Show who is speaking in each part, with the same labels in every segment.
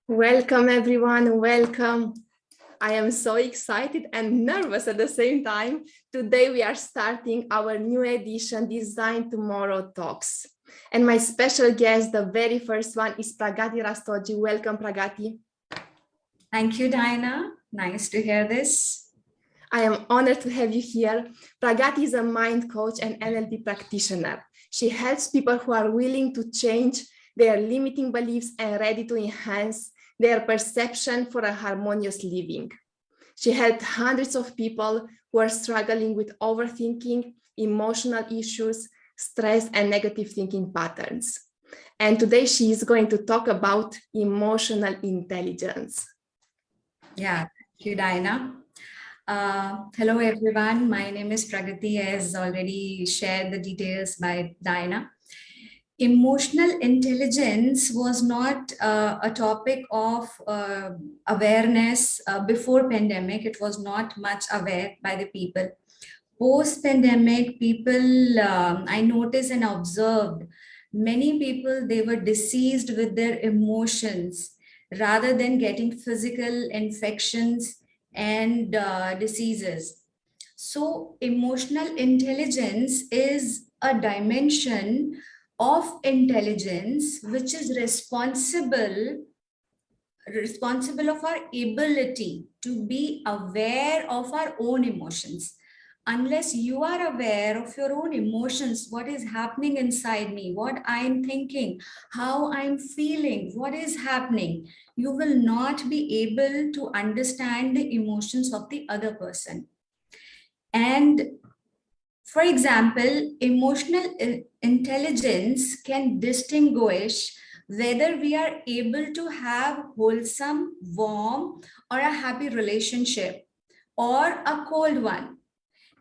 Speaker 1: Welcome, everyone. Welcome. I am so excited and nervous at the same time. Today, we are starting our new edition, Design Tomorrow Talks. And my special guest, the very first one, is Pragati Rastogi. Welcome, Pragati.
Speaker 2: Thank you, Diana. Nice to hear this.
Speaker 1: I am honored to have you here. Pragati is a mind coach and NLP practitioner. She helps people who are willing to change their limiting beliefs and ready to enhance their perception for a harmonious living. She helped hundreds of people who are struggling with overthinking, emotional issues, stress, and negative thinking patterns. And today she is going to talk about emotional intelligence.
Speaker 2: Yeah, thank you, Diana. Hello, everyone. My name is Pragati, as already shared the details by Diana. Emotional intelligence was not a topic of awareness before pandemic. It was not much aware by the people. Post-pandemic, people, I noticed and observed, many people, they were diseased with their emotions rather than getting physical infections and diseases. So emotional intelligence is a dimension of intelligence which is responsible of our ability to be aware of our own emotions. Unless you are aware of your own emotions, what is happening inside me, what I'm thinking, how I'm feeling, what is happening, you will not be able to understand the emotions of the other person. And for example, emotional intelligence can distinguish whether we are able to have wholesome, warm, or a happy relationship or a cold one.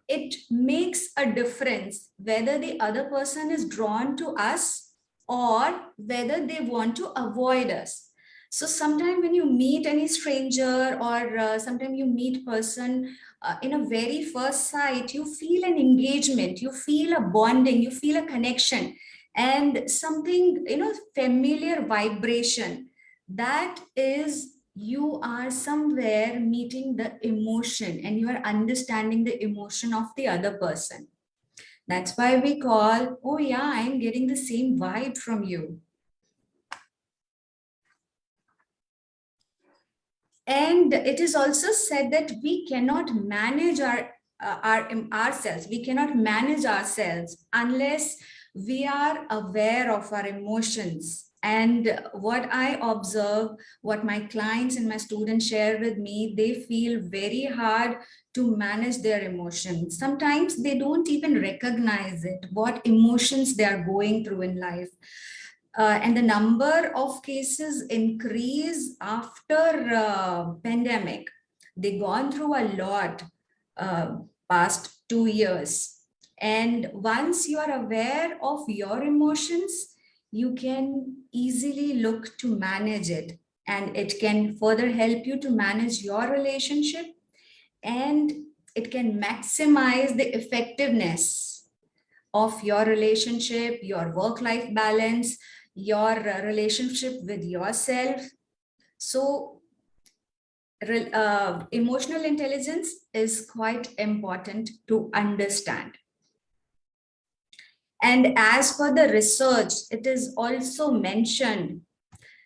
Speaker 2: It makes a difference whether the other person is drawn to us or whether they want to avoid us. So sometimes when you meet any stranger or sometimes you meet person in a very first sight, you feel an engagement, you feel a bonding, you feel a connection and something, familiar vibration. That is, you are somewhere meeting the emotion and you are understanding the emotion of the other person. That's why we call, oh yeah, I'm getting the same vibe from you. And it is also said that we cannot manage ourselves. We cannot manage ourselves unless we are aware of our emotions. And what I observe, what my clients and my students share with me, they feel very hard to manage their emotions. Sometimes they don't even recognize it, what emotions they are going through in life. And the number of cases increase after pandemic. They gone through a lot past 2 years. And once you are aware of your emotions, you can easily look to manage it. And it can further help you to manage your relationship, and it can maximize the effectiveness of your relationship, your work-life balance, your relationship with yourself. So emotional intelligence is quite important to understand. And as per the research, it is also mentioned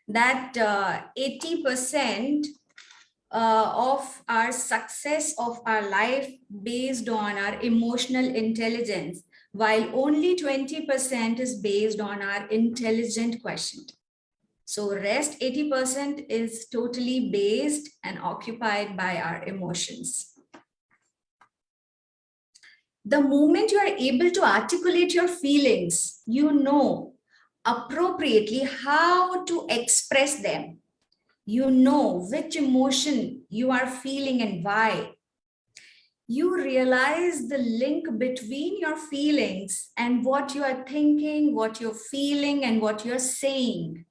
Speaker 2: that 80% of our success of our life based on our emotional intelligence, while only 20% is based on our intelligent quotient. So rest 80% is totally based and occupied by our emotions. The moment you are able to articulate your feelings, you know appropriately how to express them. You know which emotion you are feeling and why. You realize the link between your feelings and what you are thinking, what you're feeling, and what you're saying.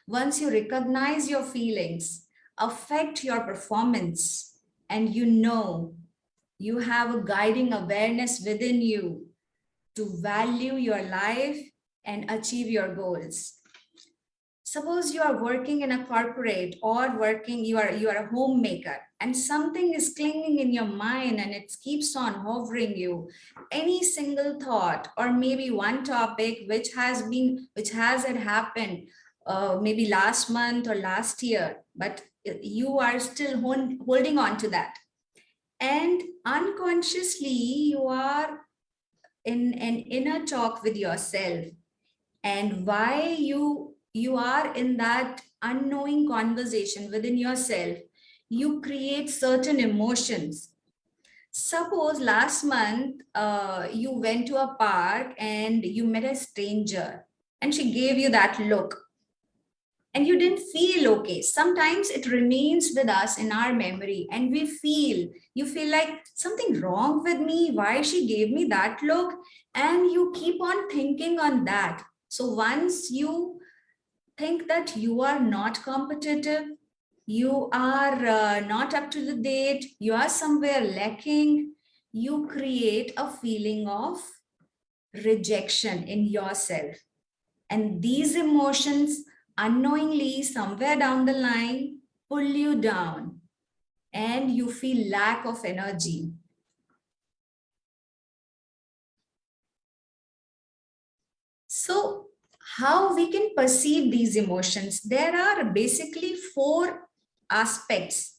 Speaker 2: Once you recognize your feelings, affect your performance, and you know you have a guiding awareness within you to value your life and achieve your goals. Suppose you are working in a corporate or you are a homemaker, and something is clinging in your mind and it keeps on hovering you. Any single thought or maybe one topic which had happened maybe last month or last year, but you are still holding on to that. And unconsciously, you are in an inner talk with yourself. And why you are in that unknowing conversation within yourself, you create certain emotions. Suppose last month you went to a park and you met a stranger and she gave you that look and you didn't feel okay. Sometimes it remains with us in our memory and you feel like something wrong with me, why she gave me that look, and you keep on thinking on that. So once you think that you are not competitive, you are not up to the date, you are somewhere lacking, you create a feeling of rejection in yourself. And these emotions unknowingly somewhere down the line pull you down and you feel lack of energy. So how we can perceive these emotions? There are basically 4 aspects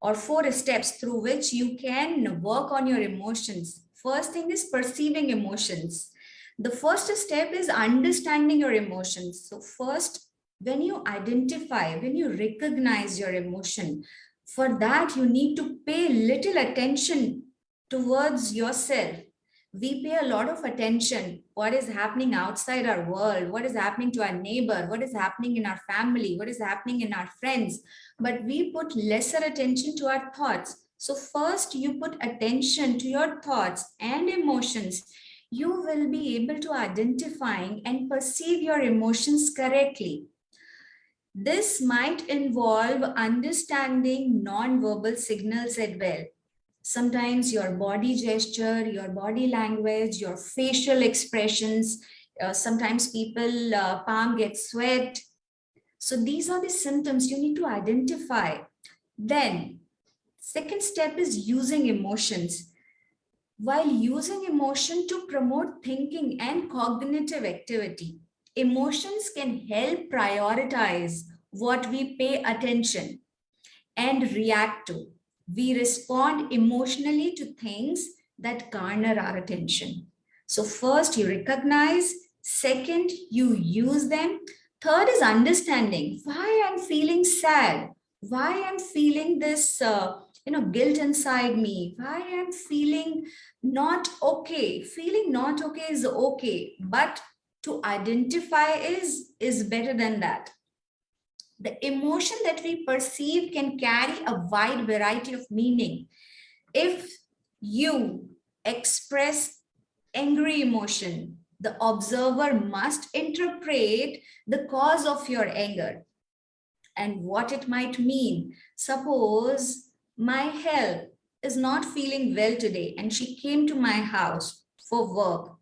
Speaker 2: or 4 steps through which you can work on your emotions. First thing is perceiving emotions. The first step is understanding your emotions. So first, when you recognize your emotion, for that you need to pay little attention towards yourself. We pay a lot of attention what is happening outside our world, what is happening to our neighbor, what is happening in our family, what is happening in our friends, but we put lesser attention to our thoughts. So first you put attention to your thoughts and emotions, you will be able to identify and perceive your emotions correctly. This might involve understanding non-verbal signals as well. Sometimes your body gesture, your body language, your facial expressions, sometimes people palm gets sweat. So these are the symptoms you need to identify. Then second step is using emotions. While using emotion to promote thinking and cognitive activity, emotions can help prioritize what we pay attention and react to. We respond emotionally to things that garner our attention. So first you recognize, second you use them, third is understanding why I'm feeling sad, why I'm feeling this guilt inside me, why I'm feeling not okay. Feeling not okay is okay, but to identify is better than that. The emotion that we perceive can carry a wide variety of meaning. If you express angry emotion, the observer must interpret the cause of your anger and what it might mean. Suppose my health is not feeling well today and she came to my house for work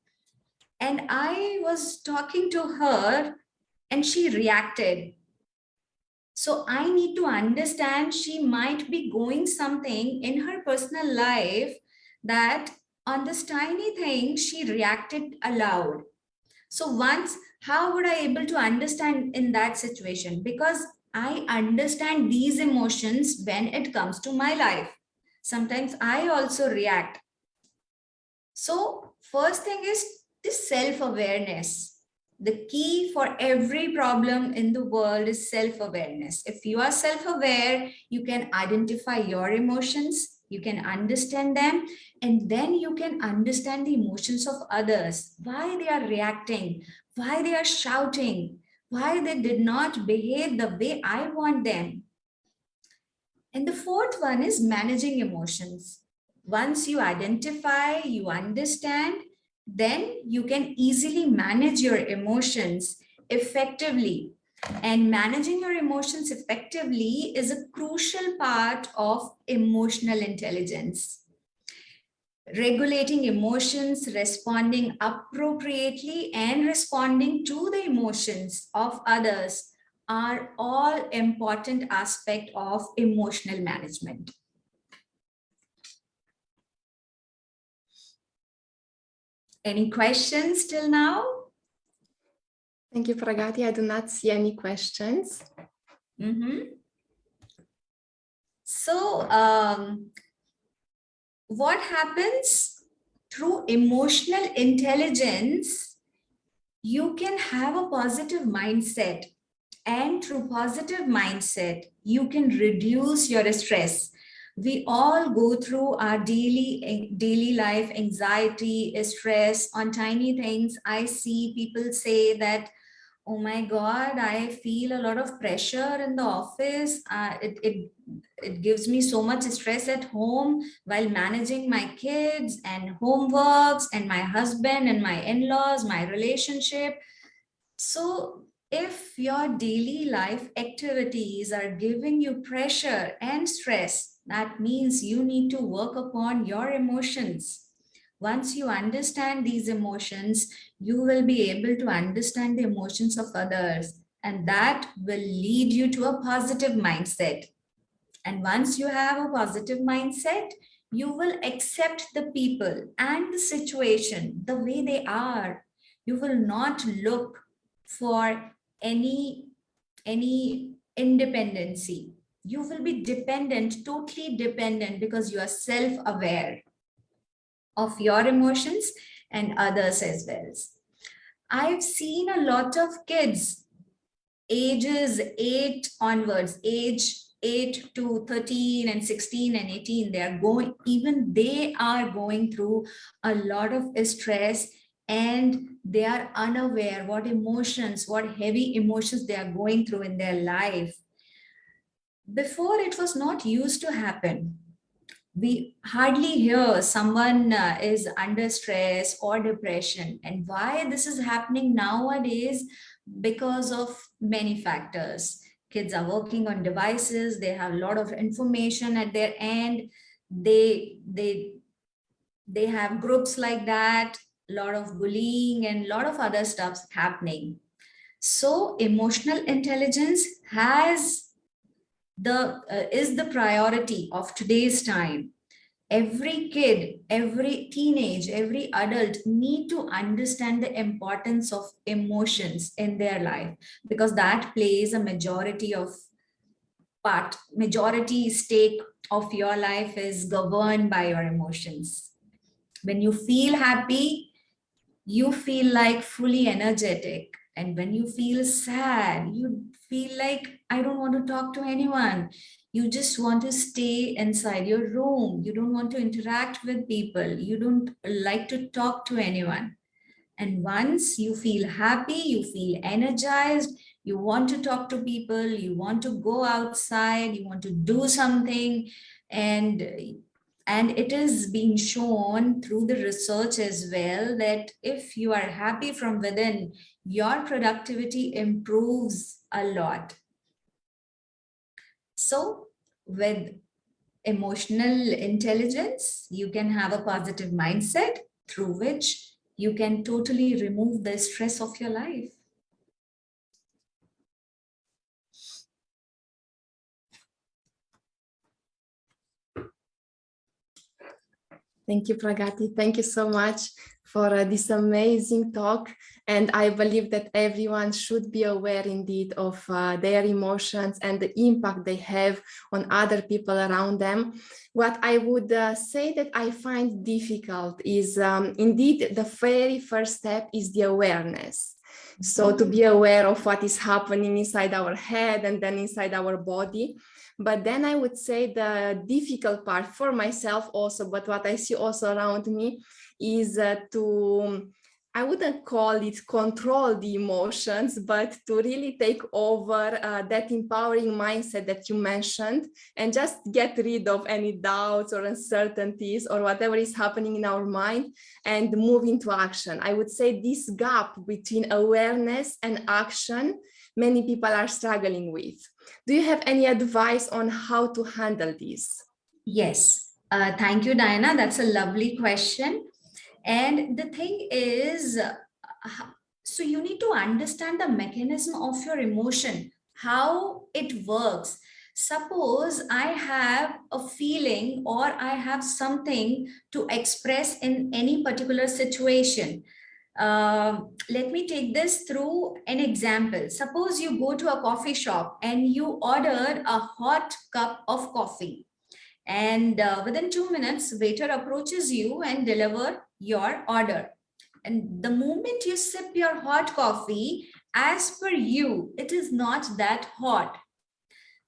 Speaker 2: and I was talking to her and she reacted. So I need to understand she might be going something in her personal life that on this tiny thing she reacted aloud. So once, how would I able to understand in that situation? Because I understand these emotions when it comes to my life. Sometimes I also react. So first thing is this self-awareness. The key for every problem in the world is self-awareness. If you are self-aware, you can identify your emotions, you can understand them, and then you can understand the emotions of others, why they are reacting, why they are shouting, why they did not behave the way I want them. And the fourth one is managing emotions. Once you identify, you understand, then you can easily manage your emotions effectively. And managing your emotions effectively is a crucial part of emotional intelligence. Regulating emotions, responding appropriately, and responding to the emotions of others are all important aspect of emotional management. Any questions till now?
Speaker 1: Thank you, Pragati. I do not see any questions.
Speaker 2: So what happens through emotional intelligence? You can have a positive mindset, and through positive mindset, you can reduce your stress. We all go through our daily life anxiety, stress on tiny things. I see people say that, oh my God, I feel a lot of pressure in the office. It gives me so much stress at home while managing my kids and homeworks and my husband and my in-laws, my relationship. So if your daily life activities are giving you pressure and stress, that means you need to work upon your emotions. Once you understand these emotions, you will be able to understand the emotions of others, and that will lead you to a positive mindset. And once you have a positive mindset, you will accept the people and the situation the way they are. You will not look for any independency. You will be dependent, totally dependent, because you are self-aware of your emotions and others as well. I've seen a lot of kids ages 8 onwards, age 8 to 13 and 16 and 18, they are going through a lot of stress, and they are unaware what heavy emotions they are going through in their life. Before, it was not used to happen. We hardly hear someone is under stress or depression. And why this is happening nowadays? Because of many factors. Kids are working on devices, they have a lot of information at their end, they have groups like that, a lot of bullying and a lot of other stuffs happening. So emotional intelligence is the priority of today's time. Every kid, every teenage, every adult need to understand the importance of emotions in their life, because that plays a majority stake of your life is governed by your emotions. When you feel happy, you feel like fully energetic. And when you feel sad, you feel like, I don't want to talk to anyone. You just want to stay inside your room. You don't want to interact with people. You don't like to talk to anyone. And once you feel happy, you feel energized, you want to talk to people, you want to go outside, you want to do something. And it is being shown through the research as well that if you are happy from within, your productivity improves a lot. So with emotional intelligence, you can have a positive mindset through which you can totally remove the stress of your life.
Speaker 1: Thank you, Pragati. Thank you so much for this amazing talk. And I believe that everyone should be aware indeed of their emotions and the impact they have on other people around them. What I would say that I find difficult is indeed the very first step is the awareness. So to be aware of what is happening inside our head and then inside our body. But then I would say the difficult part for myself also, but what I see also around me is I wouldn't call it control the emotions, but to really take over that empowering mindset that you mentioned and just get rid of any doubts or uncertainties or whatever is happening in our mind and move into action. I would say this gap between awareness and action, many people are struggling with. Do you have any advice on how to handle this?
Speaker 2: Yes, thank you, Diana. That's a lovely question. And the thing is, so you need to understand the mechanism of your emotion how it works. Suppose I have a feeling or I have something to express in any particular situation. Let me take this through an example. Suppose you go to a coffee shop and you order a hot cup of coffee, and within 2 minutes, waiter approaches you and deliver your order. And the moment you sip your hot coffee, as per you, it is not that hot.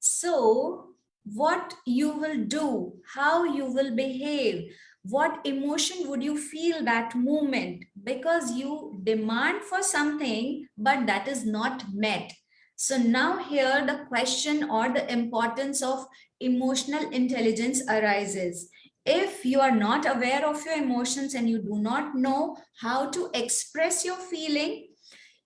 Speaker 2: So, what you will do, how you will behave, what emotion would you feel that moment, because you demand for something, but that is not met. So now here the question or the importance of emotional intelligence arises. If you are not aware of your emotions and you do not know how to express your feeling,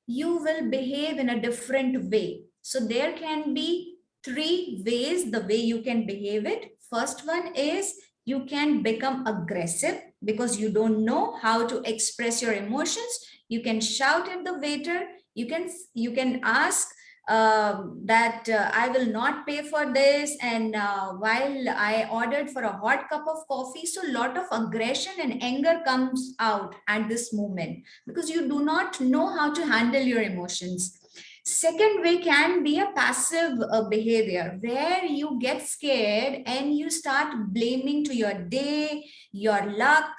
Speaker 2: you will behave in a different way. So there can be three ways the way you can behave it. First one is you can become aggressive because you don't know how to express your emotions. You can shout at the waiter. You can ask that I will not pay for this, and while I ordered for a hot cup of coffee. So a lot of aggression and anger comes out at this moment because you do not know how to handle your emotions. Second way can be a passive behavior where you get scared and you start blaming to your day, your luck,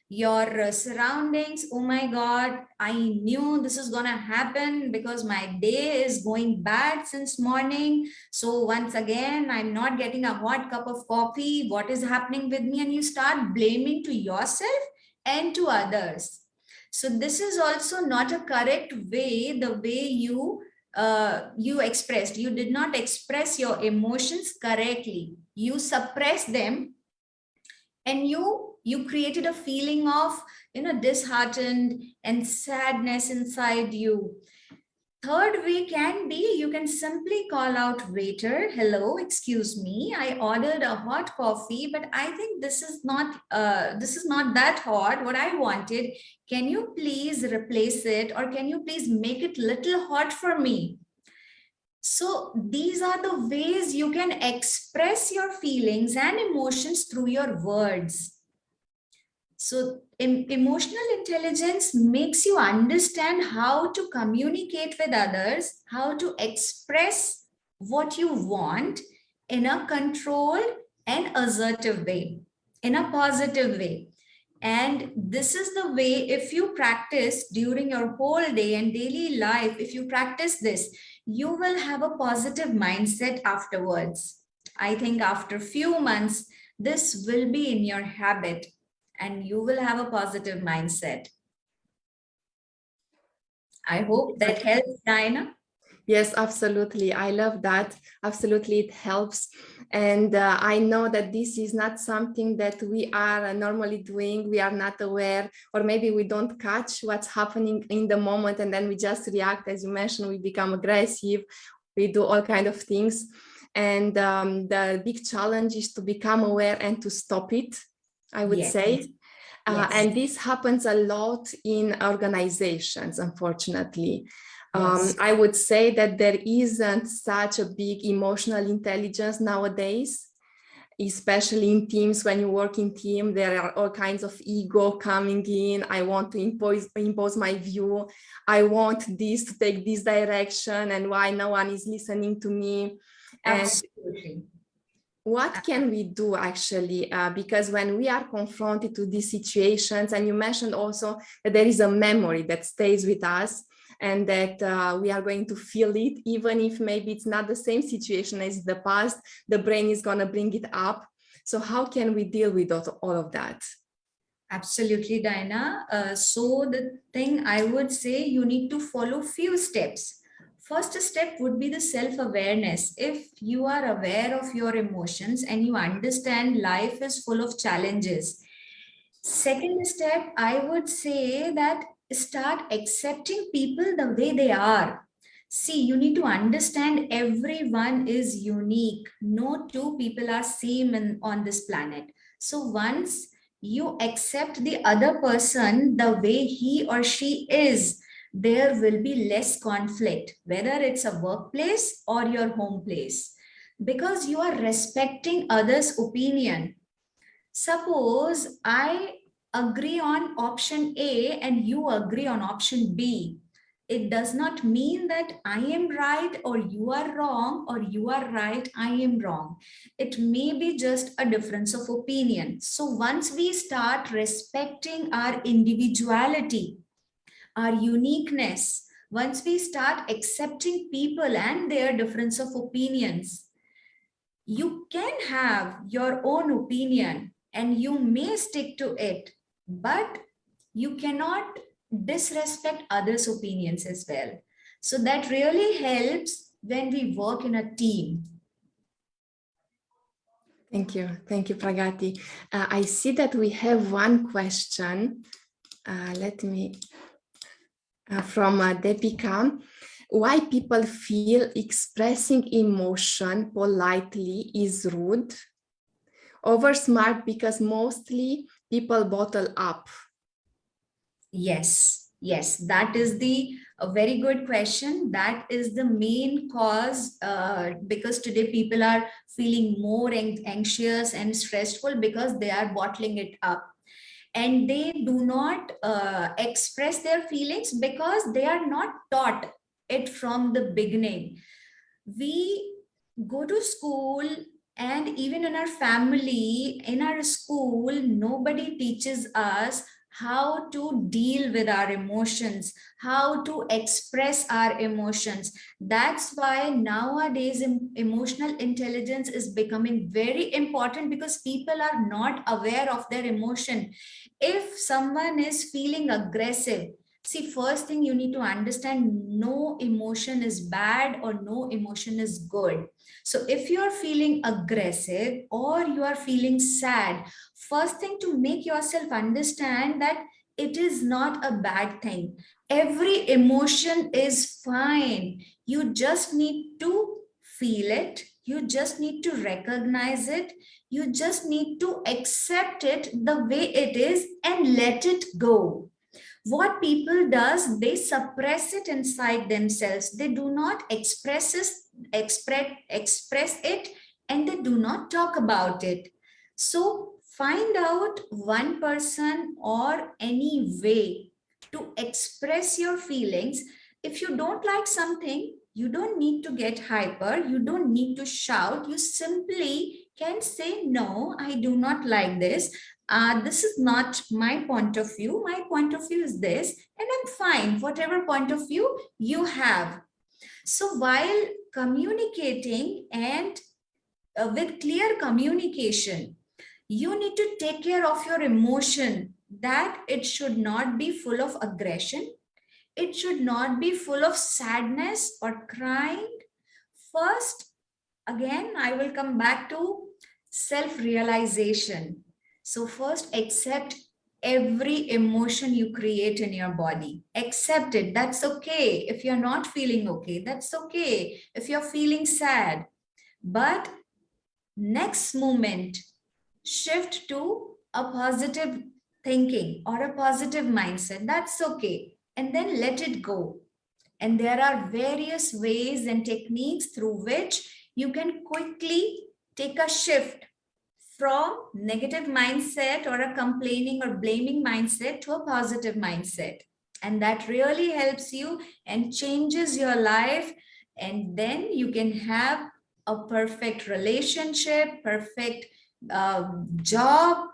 Speaker 2: your surroundings. Oh my God, I knew this is gonna happen because my day is going bad since morning. So once again, I'm not getting a hot cup of coffee. What is happening with me? And you start blaming to yourself and to others. So this is also not a correct way, the way you expressed. You did not express your emotions correctly. You suppressed them, and you created a feeling of disheartened and sadness inside you. Third way can be you can simply call out waiter, hello, excuse me, I ordered a hot coffee, but I think this is not that hot what I wanted. Can you please replace it, or can you please make it little hot for me? So these are the ways you can express your feelings and emotions through your words. So emotional intelligence makes you understand how to communicate with others, how to express what you want in a controlled and assertive way, in a positive way. And this is the way, if you practice during your whole day and daily life, if you practice this, you will have a positive mindset afterwards. I think after few months, this will be in your habit and you will have a positive mindset. I hope that helps, Diana.
Speaker 1: Yes, absolutely. I love that. Absolutely, it helps. And I know that this is not something that we are normally doing. We are not aware, or maybe we don't catch what's happening in the moment, and then we just react. As you mentioned, we become aggressive. We do all kinds of things. And the big challenge is to become aware and to stop it, I would say.
Speaker 2: Yes.
Speaker 1: And this happens a lot in organizations, unfortunately.
Speaker 2: Yes.
Speaker 1: I would say that there isn't such a big emotional intelligence nowadays, especially in teams. When you work in team, there are all kinds of ego coming in. I want to impose my view. I want this to take this direction, and why no one is listening to me.
Speaker 2: Absolutely.
Speaker 1: What can we do actually? Because when we are confronted to these situations, and you mentioned also that there is a memory that stays with us, and that we are going to feel it, even if maybe it's not the same situation as the past, the brain is going to bring it up. So how can we deal with all of that?
Speaker 2: Absolutely, Diana. So the thing I would say, you need to follow few steps. First step would be the self-awareness. If you are aware of your emotions and you understand life is full of challenges. Second step, I would say that start accepting people the way they are. See, you need to understand everyone is unique. No two people are same on this planet. So once you accept the other person the way he or she is, there will be less conflict, whether it's a workplace or your home place, because you are respecting others' opinion. Suppose I agree on option A and you agree on option B. It does not mean that I am right or you are wrong, or you are right, I am wrong. It may be just a difference of opinion. So once we start respecting our individuality, our uniqueness, once we start accepting people and their difference of opinions, you can have your own opinion and you may stick to it, but you cannot disrespect others' opinions as well. So that really helps when we work in a team.
Speaker 1: Thank you. Thank you, Pragati. I see that we have one question. From Deepika. Why people feel expressing emotion politely is rude? Over smart because mostly people bottle up.
Speaker 2: Yes, that is a very good question. That is the main cause, because today people are feeling more anxious and stressful because they are bottling it up, and they do not express their feelings because they are not taught it from the beginning. We go to school, and even in our family, in our school, nobody teaches us how to deal with our emotions, how to express our emotions. That's why nowadays emotional intelligence is becoming very important, because people are not aware of their emotion. If someone is feeling aggressive, see, first thing you need to understand, no emotion is bad or no emotion is good. So if you are feeling aggressive or you are feeling sad, first thing to make yourself understand that it is not a bad thing. Every emotion is fine. You just need to feel it. You just need to recognize it. You just need to accept it the way it is and let it go. What people does, they suppress it inside themselves. They do not express it, and they do not talk about it. So find out one person or any way to express your feelings. If you don't like something, you don't need to get hyper, you don't need to shout. You simply can say, no, I do not like this. This is not my point of view. My point of view is this, and I'm fine, whatever point of view you have. So while communicating and with clear communication, you need to take care of your emotion, that it should not be full of aggression. It should not be full of sadness or crying. First, again, I will come back to self-realization. So first, accept every emotion you create in your body. Accept it. That's okay. If you're not feeling okay, that's okay. If you're feeling sad. But next moment, shift to a positive thinking or a positive mindset. That's okay. And then let it go. And there are various ways and techniques through which you can quickly take a shift from negative mindset or a complaining or blaming mindset to a positive mindset. And that really helps you and changes your life. And then you can have a perfect relationship, perfect job.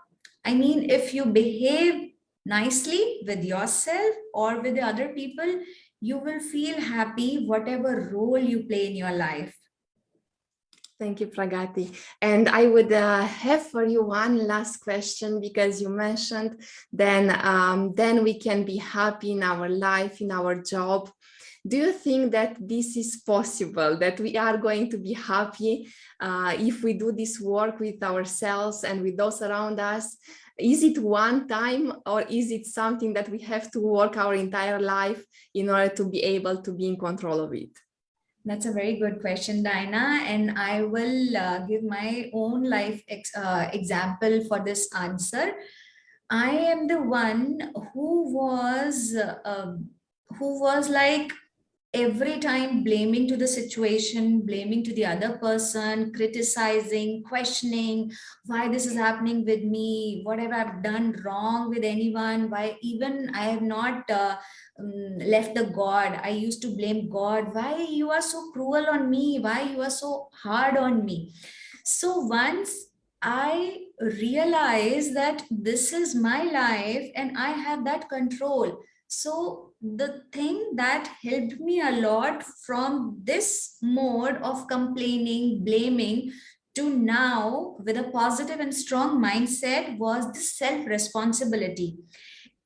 Speaker 2: I mean, if you behave nicely with yourself or with the other people, you will feel happy whatever role you play in your life.
Speaker 1: Thank you, Pragati. And I would have for you one last question, because you mentioned then we can be happy in our life, in our job. Do you think that this is possible, that we are going to be happy if we do this work with ourselves and with those around us? Is it one time, or is it something that we have to work our entire life in order to be able to be in control of it?
Speaker 2: That's a very good question, Diana, and I will give my own life example for this answer. I am the one who was who was like every time blaming to the situation, blaming to the other person, criticizing, questioning why this is happening with me, what have I done wrong with anyone, why even I have not left the God. I used to blame God, why you are so cruel on me, why you are so hard on me. So once I realized that this is my life and I have that control. So the thing that helped me a lot from this mode of complaining, blaming, to now with a positive and strong mindset was the self-responsibility.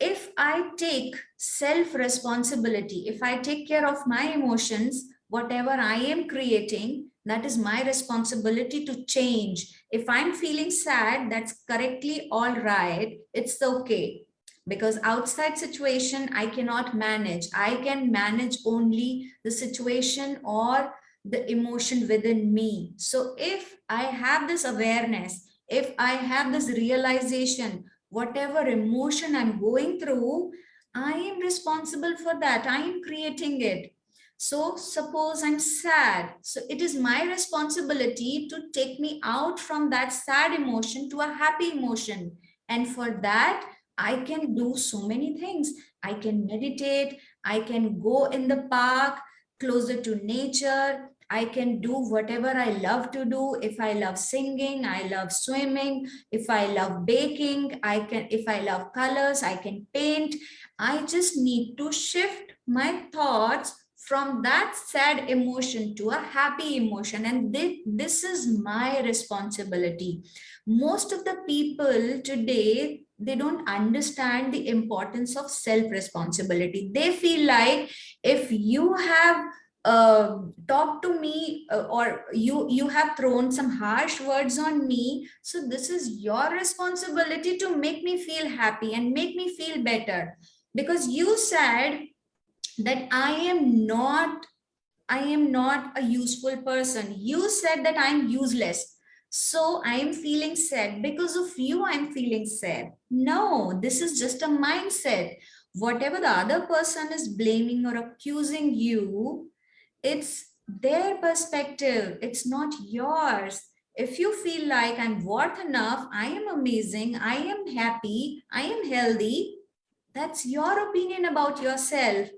Speaker 2: If I take self-responsibility, if I take care of my emotions, whatever I am creating, that is my responsibility to change. If I'm feeling sad, that's correctly all right. It's okay. Because outside situation, I cannot manage. I can manage only the situation or the emotion within me. So if I have this awareness, if I have this realization, whatever emotion I'm going through, I am responsible for that. I am creating it. So suppose I'm sad. So it is my responsibility to take me out from that sad emotion to a happy emotion. And for that, I can do so many things. I can meditate. I can go in the park closer to nature. I can do whatever I love to do. If I love singing, I love swimming. If I love baking, I can, if I love colors, I can paint. I just need to shift my thoughts from that sad emotion to a happy emotion. And this is my responsibility. Most of the people today, they don't understand the importance of self-responsibility. They feel like if you have talked to me or you have thrown some harsh words on me, so this is your responsibility to make me feel happy and make me feel better, because you said that I am not a useful person. You said that I'm useless. So I'm feeling sad. Because of you, I'm feeling sad. No, this is just a mindset. Whatever the other person is blaming or accusing you, it's their perspective. It's not yours. If you feel like I'm worth enough, I am amazing, I am happy, I am healthy, that's your opinion about yourself.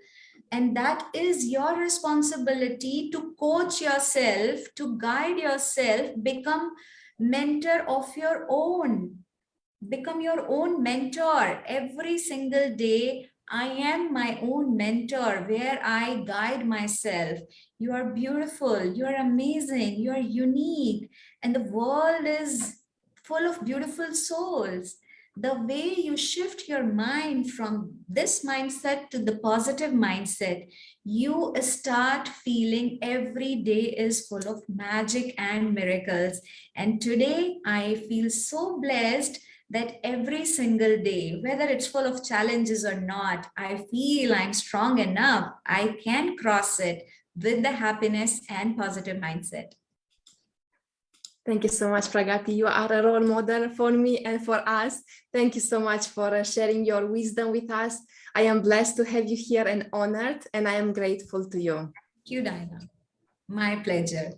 Speaker 2: And that is your responsibility to coach yourself, to guide yourself, become mentor of your own. Become your own mentor. Every single day, I am my own mentor where I guide myself. You are beautiful, you are amazing, you are unique, and the world is full of beautiful souls. The way you shift your mind from this mindset to the positive mindset, you start feeling every day is full of magic and miracles. And today, I feel so blessed that every single day, whether it's full of challenges or not, I feel I'm strong enough. I can cross it with the happiness and positive mindset.
Speaker 1: Thank you so much, Pragati. You are a role model for me and for us. Thank you so much for sharing your wisdom with us. I am blessed to have you here and honored, and I am grateful to you.
Speaker 2: Thank you, Diana. My pleasure.